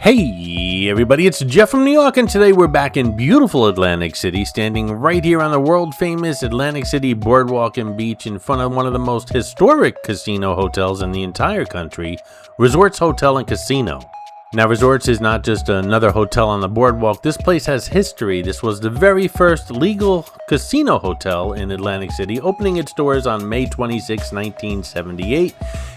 Hey everybody, it's Jeff from New York, and today we're back in beautiful Atlantic City, standing right here on the world-famous Atlantic City Boardwalk and Beach in front of one of the most historic casino hotels in the entire country, Resorts Hotel and Casino. Now, Resorts is not just another hotel on the boardwalk. This place has history. This was the very first legal casino hotel in Atlantic City, opening its doors on May 26, 1978,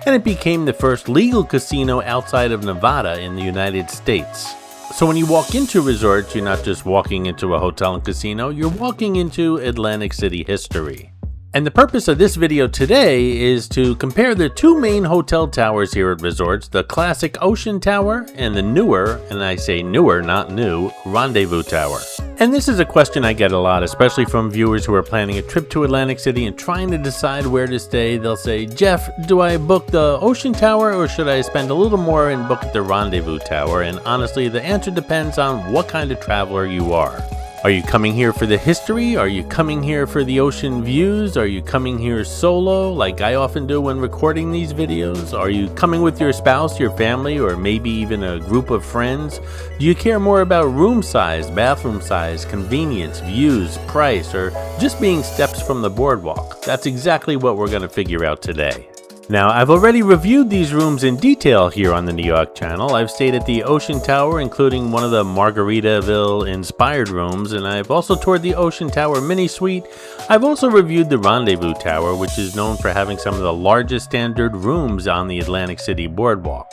and it became the first legal casino outside of Nevada in the United States. So when you walk into Resorts, you're not just walking into a hotel and casino, you're walking into Atlantic City history. And the purpose of this video today is to compare the two main hotel towers here at Resorts, the classic Ocean Tower and the newer, and I say newer, not new, Rendezvous Tower. And this is a question I get a lot, especially from viewers who are planning a trip to Atlantic City and trying to decide where to stay. They'll say, Jeff, do I book the Ocean Tower or should I spend a little more and book the Rendezvous Tower? And honestly, the answer depends on what kind of traveler you are. Are you coming here for the history? Are you coming here for the ocean views? Are you coming here solo, like I often do when recording these videos? Are you coming with your spouse, your family, or maybe even a group of friends? Do you care more about room size, bathroom size, convenience, views, price, or just being steps from the boardwalk? That's exactly what we're going to figure out today. Now, I've already reviewed these rooms in detail here on the Nu Yawk channel. I've stayed at the Ocean Tower, including one of the Margaritaville-inspired rooms, and I've also toured the Ocean Tower mini suite. I've also reviewed the Rendezvous Tower, which is known for having some of the largest standard rooms on the Atlantic City Boardwalk.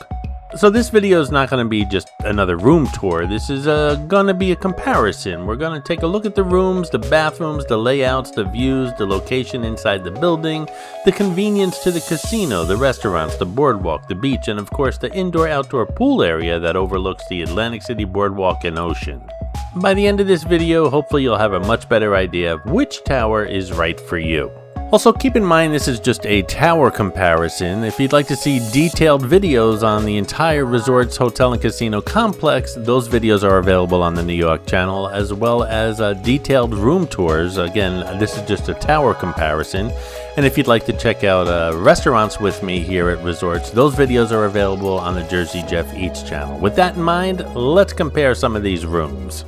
So this video is not going to be just another room tour. This is going to be a comparison. We're going to take a look at the rooms, the bathrooms, the layouts, the views, the location inside the building, the convenience to the casino, the restaurants, the boardwalk, the beach, and of course the indoor-outdoor pool area that overlooks the Atlantic City Boardwalk and ocean. By the end of this video, hopefully you'll have a much better idea of which tower is right for you. Also, keep in mind this is just a tower comparison. If you'd like to see detailed videos on the entire Resorts Hotel and Casino complex, those videos are available on the Nu Yawk channel, as well as detailed room tours. Again, this is just a tower comparison. And if you'd like to check out restaurants with me here at Resorts, those videos are available on the Jersey Jeff Eats channel. With that in mind, let's compare some of these rooms.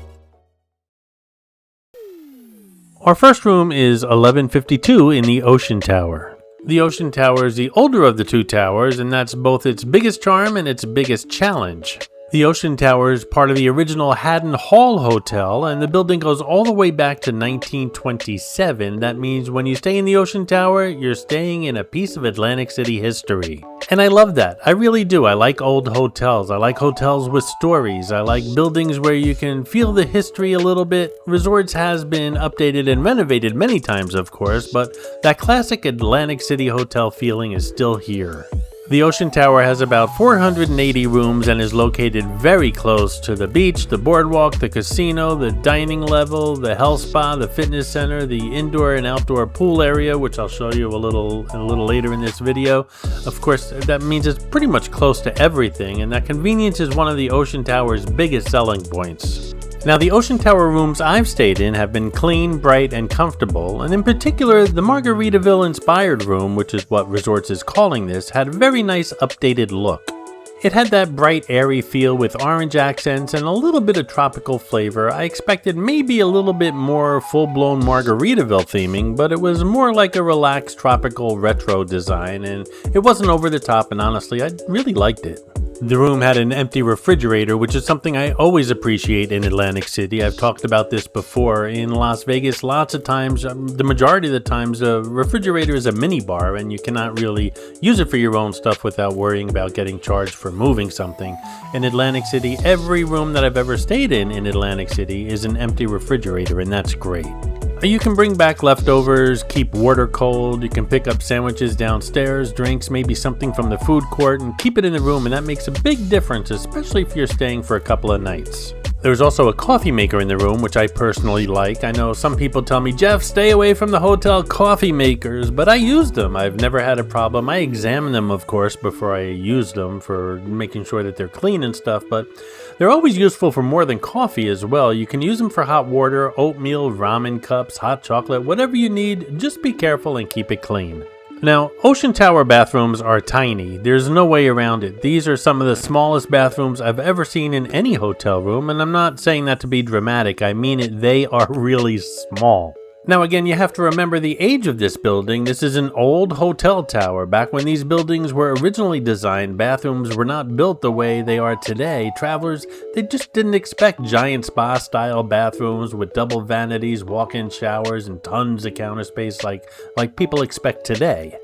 Our first room is 1152 in the Ocean Tower. The Ocean Tower is the older of the two towers, and that's both its biggest charm and its biggest challenge. The Ocean Tower is part of the original Haddon Hall Hotel, and the building goes all the way back to 1927. That means when you stay in the Ocean Tower, you're staying in a piece of Atlantic City history. And I love that. I really do. I like old hotels. I like hotels with stories. I like buildings where you can feel the history a little bit. Resorts has been updated and renovated many times, of course, but that classic Atlantic City hotel feeling is still here. The Ocean Tower has about 480 rooms and is located very close to the beach, the boardwalk, the casino, the dining level, the health spa, the fitness center, the indoor and outdoor pool area, which I'll show you a little later in this video. Of course, that means it's pretty much close to everything, and that convenience is one of the Ocean Tower's biggest selling points. Now, the Ocean Tower rooms I've stayed in have been clean, bright, and comfortable, and in particular, the Margaritaville-inspired room, which is what Resorts is calling this, had a very nice updated look. It had that bright, airy feel with orange accents and a little bit of tropical flavor. I expected maybe a little bit more full-blown Margaritaville theming, but it was more like a relaxed, tropical, retro design, and it wasn't over the top, and honestly, I really liked it. The room had an empty refrigerator, which is something I always appreciate in Atlantic City. I've talked about this before. In Las Vegas, lots of times, the majority of the times, a refrigerator is a mini bar, and you cannot really use it for your own stuff without worrying about getting charged for moving something. In Atlantic City, every room that I've ever stayed in Atlantic City is an empty refrigerator, and that's great. You can bring back leftovers, keep water cold, you can pick up sandwiches downstairs, drinks, maybe something from the food court, and keep it in the room, and that makes a big difference, especially if you're staying for a couple of nights. There's also a coffee maker in the room, which I personally like. I know some people tell me, Jeff, stay away from the hotel coffee makers, but I use them. I've never had a problem. I examine them, of course, before I use them for making sure that they're clean and stuff, but they're always useful for more than coffee as well. You can use them for hot water, oatmeal, ramen cups, hot chocolate, whatever you need. Just be careful and keep it clean. Now, Ocean Tower bathrooms are tiny. There's no way around it. These are some of the smallest bathrooms I've ever seen in any hotel room, and I'm not saying that to be dramatic. I mean it, they are really small. Now again, you have to remember the age of this building. This is an old hotel tower. Back when these buildings were originally designed, bathrooms were not built the way they are today. Travelers, they just didn't expect giant spa-style bathrooms with double vanities, walk-in showers, and tons of counter space like people expect today.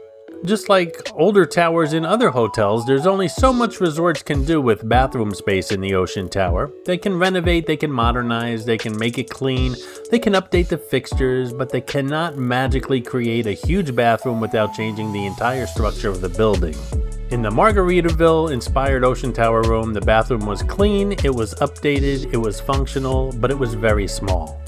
Just like older towers in other hotels, there's only so much resorts can do with bathroom space in the Ocean Tower. They can renovate, they can modernize, they can make it clean, they can update the fixtures, but they cannot magically create a huge bathroom without changing the entire structure of the building. In the Margaritaville-inspired Ocean Tower room, the bathroom was clean, it was updated, it was functional, but it was very small.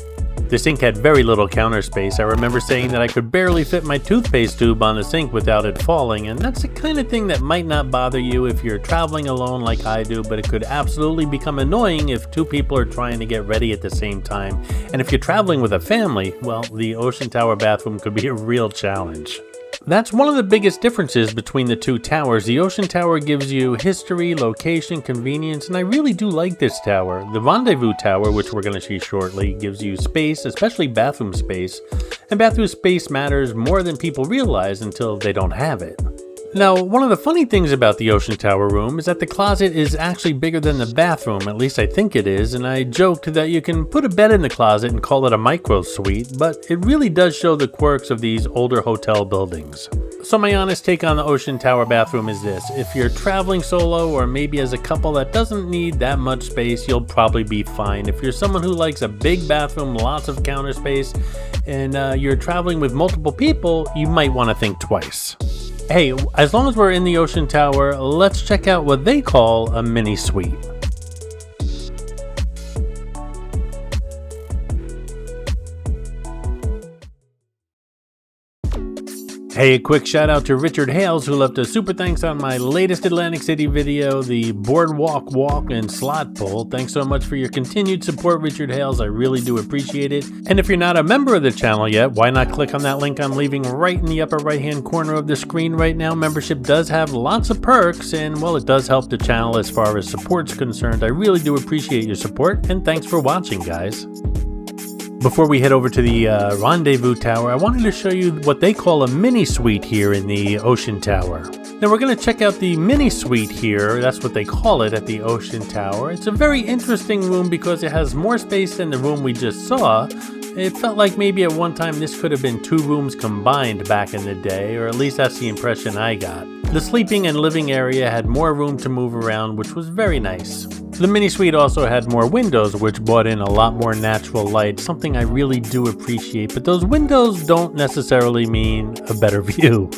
The sink had very little counter space. I remember saying that I could barely fit my toothpaste tube on the sink without it falling, and that's the kind of thing that might not bother you if you're traveling alone like I do, but it could absolutely become annoying if two people are trying to get ready at the same time. And if you're traveling with a family, well, the Ocean Tower bathroom could be a real challenge. That's one of the biggest differences between the two towers. The Ocean Tower gives you history, location, convenience, and I really do like this tower. The Rendezvous Tower, which we're going to see shortly, gives you space, especially bathroom space, and bathroom space matters more than people realize until they don't have it. Now, one of the funny things about the Ocean Tower room is that the closet is actually bigger than the bathroom, at least I think it is, and I joked that you can put a bed in the closet and call it a micro suite, but it really does show the quirks of these older hotel buildings. So my honest take on the Ocean Tower bathroom is this: if you're traveling solo or maybe as a couple that doesn't need that much space, you'll probably be fine. If you're someone who likes a big bathroom, lots of counter space, and you're traveling with multiple people, you might want to think twice. Hey, as long as we're in the Ocean Tower, let's check out what they call a mini suite. Hey, a quick shout out to Richard Hales, who left a super thanks on my latest Atlantic City video, the Boardwalk Walk and Slot Pull. Thanks so much for your continued support, Richard Hales. I really do appreciate it. And if you're not a member of the channel yet, why not click on that link I'm leaving right in the upper right hand corner of the screen right now. Membership does have lots of perks, and well, it does help the channel as far as support's concerned. I really do appreciate your support, and thanks for watching, guys. Before we head over to the Rendezvous Tower, I wanted to show you what they call a mini suite here in the Ocean Tower. Now we're going to check out the mini suite here, that's what they call it at the Ocean Tower. It's a very interesting room because it has more space than the room we just saw. It felt like maybe at one time this could have been two rooms combined back in the day, or at least that's the impression I got. The sleeping and living area had more room to move around, which was very nice. The mini suite also had more windows, which brought in a lot more natural light, something I really do appreciate, but those windows don't necessarily mean a better view.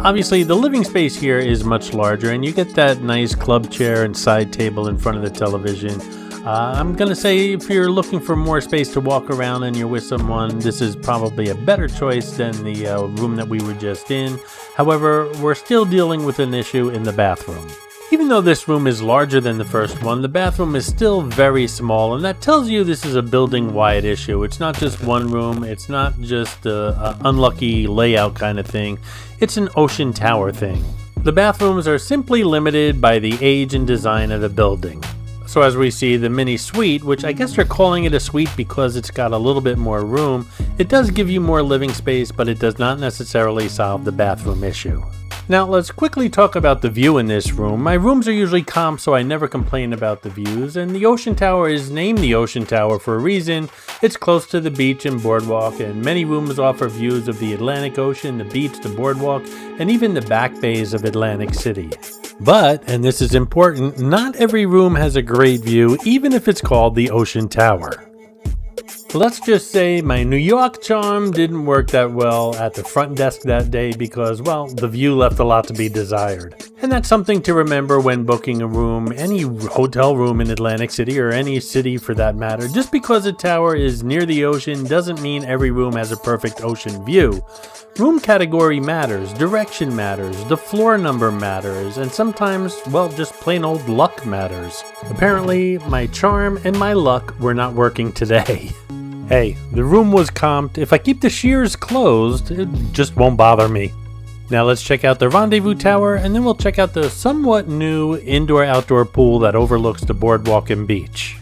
Obviously, the living space here is much larger, and you get that nice club chair and side table in front of the television. I'm gonna say if you're looking for more space to walk around and you're with someone, this is probably a better choice than the room that we were just in. However, we're still dealing with an issue in the bathroom. Even though this room is larger than the first one, the bathroom is still very small, and that tells you this is a building-wide issue. It's not just one room, it's not just an unlucky layout kind of thing, it's an Ocean Tower thing. The bathrooms are simply limited by the age and design of the building. So as we see, the mini suite, which I guess they're calling it a suite because it's got a little bit more room, it does give you more living space, but it does not necessarily solve the bathroom issue. Now let's quickly talk about the view in this room. My rooms are usually comp, so I never complain about the views, and the Ocean Tower is named the Ocean Tower for a reason. It's close to the beach and boardwalk, and many rooms offer views of the Atlantic Ocean, the beach, the boardwalk, and even the back bays of Atlantic City. But, and this is important, not every room has a great view, even if it's called the Ocean Tower. Let's just say my Nu Yawk charm didn't work that well at the front desk that day because, well, the view left a lot to be desired. And that's something to remember when booking a room, any hotel room in Atlantic City or any city for that matter. Just because a tower is near the ocean doesn't mean every room has a perfect ocean view. Room category matters, direction matters, the floor number matters, and sometimes, well, just plain old luck matters. Apparently, my charm and my luck were not working today. Hey, the room was comped. If I keep the shears closed, it just won't bother me. Now let's check out the Rendezvous Tower, and then we'll check out the somewhat new indoor-outdoor pool that overlooks the boardwalk and beach.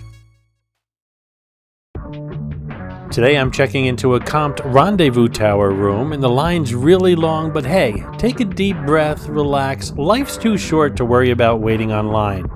Today I'm checking into a comped Rendezvous Tower room, and the line's really long, but hey, take a deep breath, relax. Life's too short to worry about waiting online,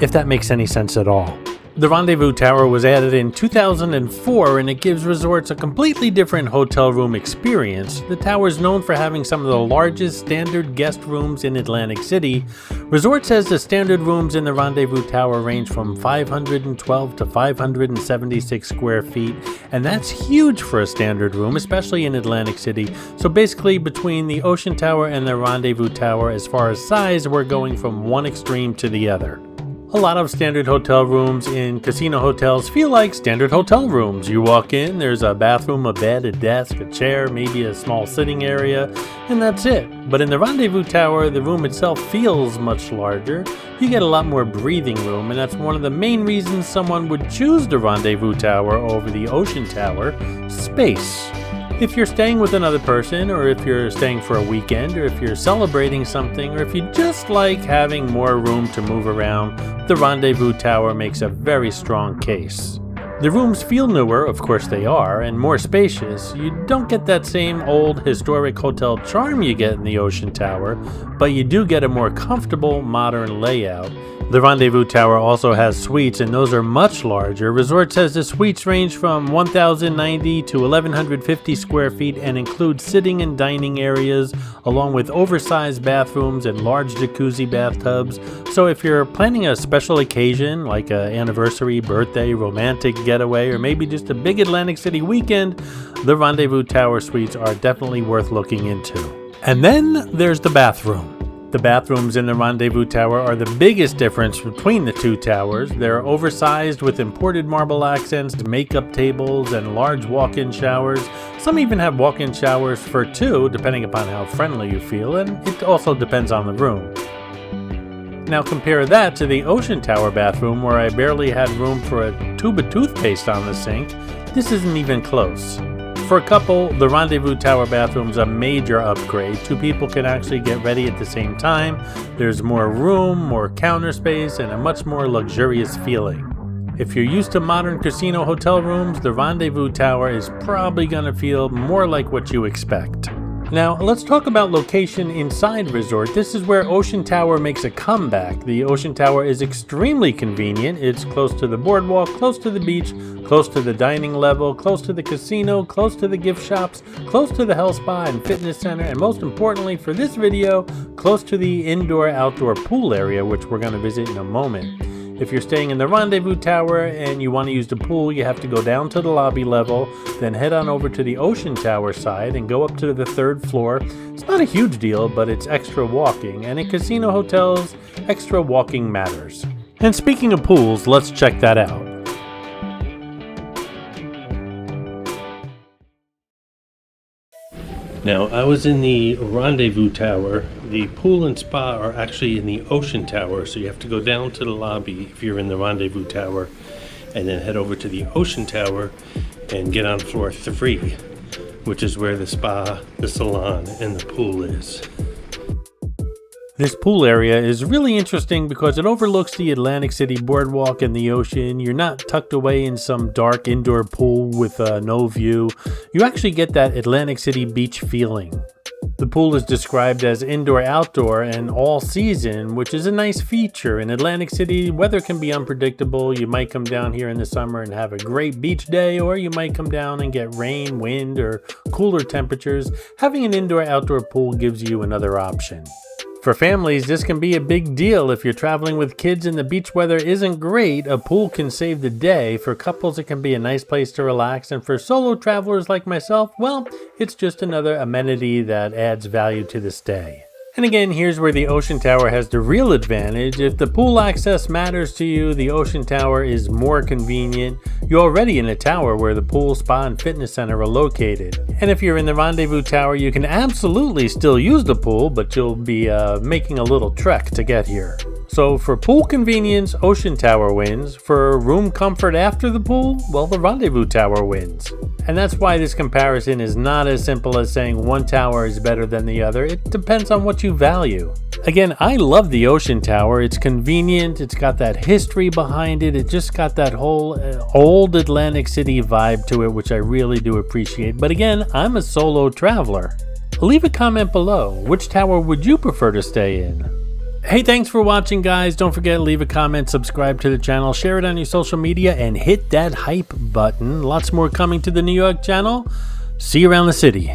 if that makes any sense at all. The Rendezvous Tower was added in 2004, and it gives resorts a completely different hotel room experience. The tower is known for having some of the largest standard guest rooms in Atlantic City. Resort says the standard rooms in the Rendezvous Tower range from 512 to 576 square feet, and that's huge for a standard room, especially in Atlantic City. So basically, between the Ocean Tower and the Rendezvous Tower, as far as size, we're going from one extreme to the other. A lot of standard hotel rooms in casino hotels feel like standard hotel rooms. You walk in, there's a bathroom, a bed, a desk, a chair, maybe a small sitting area, and that's it. But in the Rendezvous Tower, the room itself feels much larger. You get a lot more breathing room, and that's one of the main reasons someone would choose the Rendezvous Tower over the Ocean Tower: space. If you're staying with another person, or if you're staying for a weekend, or if you're celebrating something, or if you just like having more room to move around, the Rendezvous Tower makes a very strong case. The rooms feel newer, of course they are, and more spacious. You don't get that same old historic hotel charm you get in the Ocean Tower, but you do get a more comfortable, modern layout. The Rendezvous Tower also has suites, and those are much larger. Resort says the suites range from 1,090 to 1,150 square feet and include sitting and dining areas, along with oversized bathrooms and large jacuzzi bathtubs. So if you're planning a special occasion, like an anniversary, birthday, romantic getaway, or maybe just a big Atlantic City weekend, the Rendezvous Tower suites are definitely worth looking into. And then there's the bathroom. The bathrooms in the Rendezvous Tower are the biggest difference between the two towers. They're oversized with imported marble accents, makeup tables, and large walk-in showers. Some even have walk-in showers for two, depending upon how friendly you feel, and it also depends on the room. Now compare that to the Ocean Tower bathroom, where I barely had room for a tube of toothpaste on the sink. This isn't even close. For a couple, the Rendezvous Tower bathroom's a major upgrade. Two people can actually get ready at the same time. There's more room, more counter space, and a much more luxurious feeling. If you're used to modern casino hotel rooms, the Rendezvous Tower is probably going to feel more like what you expect. Now, let's talk about location inside resort. This is where Ocean Tower makes a comeback. The Ocean Tower is extremely convenient. It's close to the boardwalk, close to the beach, close to the dining level, close to the casino, close to the gift shops, close to the health spa and fitness center, and most importantly for this video, close to the indoor-outdoor pool area, which we're going to visit in a moment. If you're staying in the Rendezvous Tower and you want to use the pool, you have to go down to the lobby level, then head on over to the Ocean Tower side and go up to the third floor. It's not a huge deal, but it's extra walking, and in casino hotels, extra walking matters. And speaking of pools, let's check that out. Now, I was in the Rendezvous Tower. The pool and spa are actually in the Ocean Tower, so you have to go down to the lobby if you're in the Rendezvous Tower, and then head over to the Ocean Tower and get on floor 3, which is where the spa, the salon, and the pool is. This pool area is really interesting because it overlooks the Atlantic City Boardwalk and the ocean. You're not tucked away in some dark indoor pool with no view. You actually get that Atlantic City beach feeling. The pool is described as indoor-outdoor and all-season, which is a nice feature. In Atlantic City, weather can be unpredictable. You might come down here in the summer and have a great beach day, or you might come down and get rain, wind, or cooler temperatures. Having an indoor-outdoor pool gives you another option. For families, this can be a big deal. If you're traveling with kids and the beach weather isn't great, a pool can save the day. For couples, it can be a nice place to relax. And for solo travelers like myself, well, it's just another amenity that adds value to the stay. And again, here's where the Ocean Tower has the real advantage. If the pool access matters to you, the Ocean Tower is more convenient. You're already in a tower where the pool, spa, and fitness center are located. And if you're in the Rendezvous Tower, you can absolutely still use the pool, but you'll be making a little trek to get here. So for pool convenience, Ocean Tower wins. For room comfort after the pool, well, the Rendezvous Tower wins. And that's why this comparison is not as simple as saying one tower is better than the other. It depends on what you value. Again, I love the Ocean Tower. It's convenient, it's got that history behind it, it just got that whole old Atlantic City vibe to it, which I really do appreciate. But again, I'm a solo traveler. Leave a comment below. Which tower would you prefer to stay in? Hey, thanks for watching, guys. Don't forget to leave a comment, subscribe to the channel, share it on your social media, and hit that hype button. Lots more coming to the Nu Yawk channel. See you around the city.